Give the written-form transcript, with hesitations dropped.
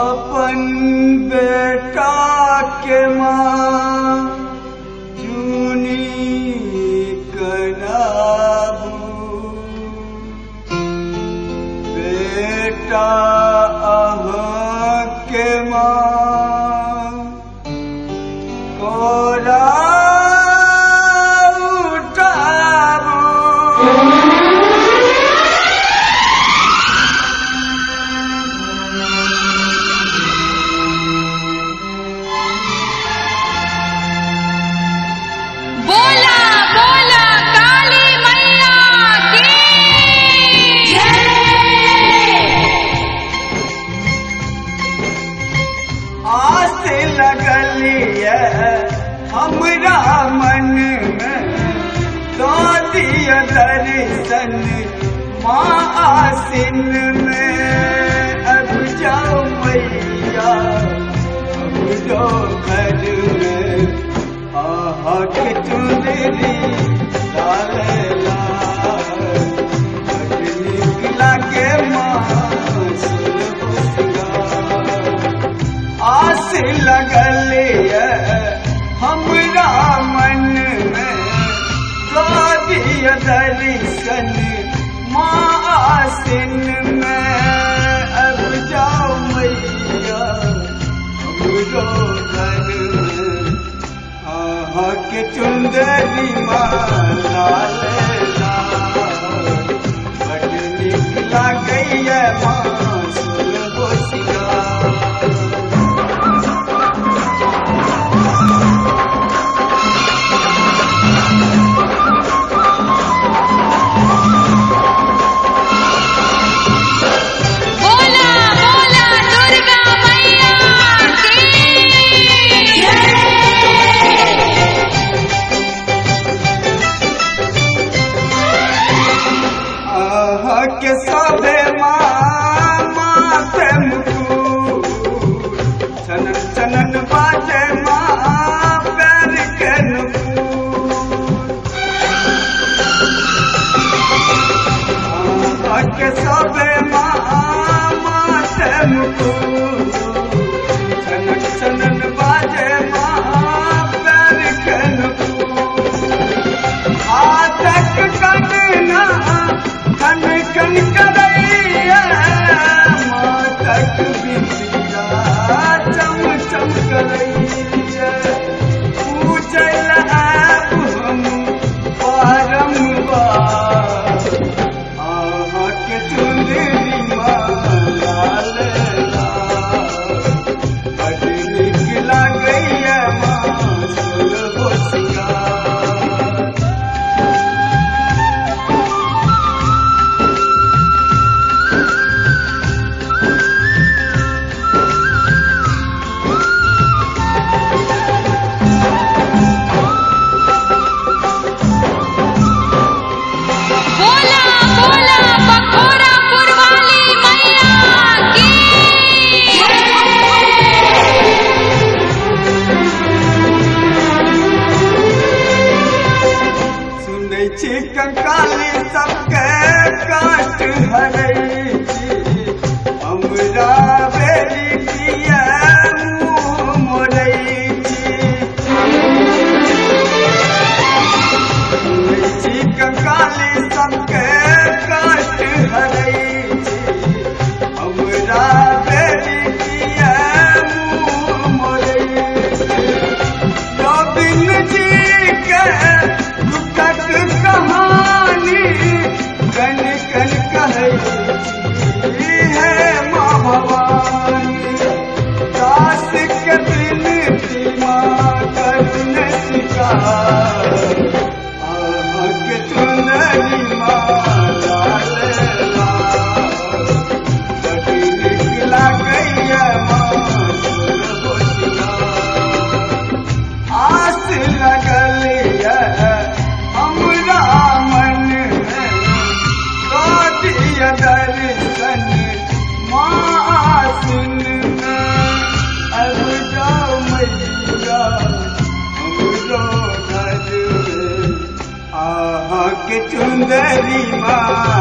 अपन बेटा के माँ जूनी कनाबू बेटा अहाँ के माँ कोरा लगलिए हमरा मन में दो दिया दर्शन माँ आसिन में अब जाओ मैया अब जो घर में आहा के चुंदरी लाल लागे माँ आस लगलिए हमरा मन में दिया दर्शन माँ आसिन में अब जाओ मैया हमरो घर में आहा के चुंदरी माँ लाल लाल बड़ नीक लागैया माँ सुनबो सिंगार के सबे माथे मुकुट छनन छनन बाजे माँ पैर के नुपुर के सबे माथे मुकुट छनन छनन बाजे माँ पैर के नुपुर हाथक कंगना कन कन करैया मातक बिटिया चम चम करैया पूजल आब हम बारंबार आहा के चुंदरी माँ लाल लाल बड़ नीक लागैया माँ सुनबो सिंगार कंकाली सबके काट हरई हमरा बेरी किया मुँह मोरई कंकाली सबके काट हरई हमरा बेरी किया मुँह मोरई गोविंद जी के कहानी कन कन कहई है माँ भवानी दास के बिनती माँ करुण शिकार आहा के चुंदरी माँ लाल लाल बड़ नीक लागैया माँ सुनबो सिंगार आस लगलिए हमरा मन में दिया दर्शन माँ आसिन में अब जाओ मैया हमरो घर में आहा के चुंदरी माँ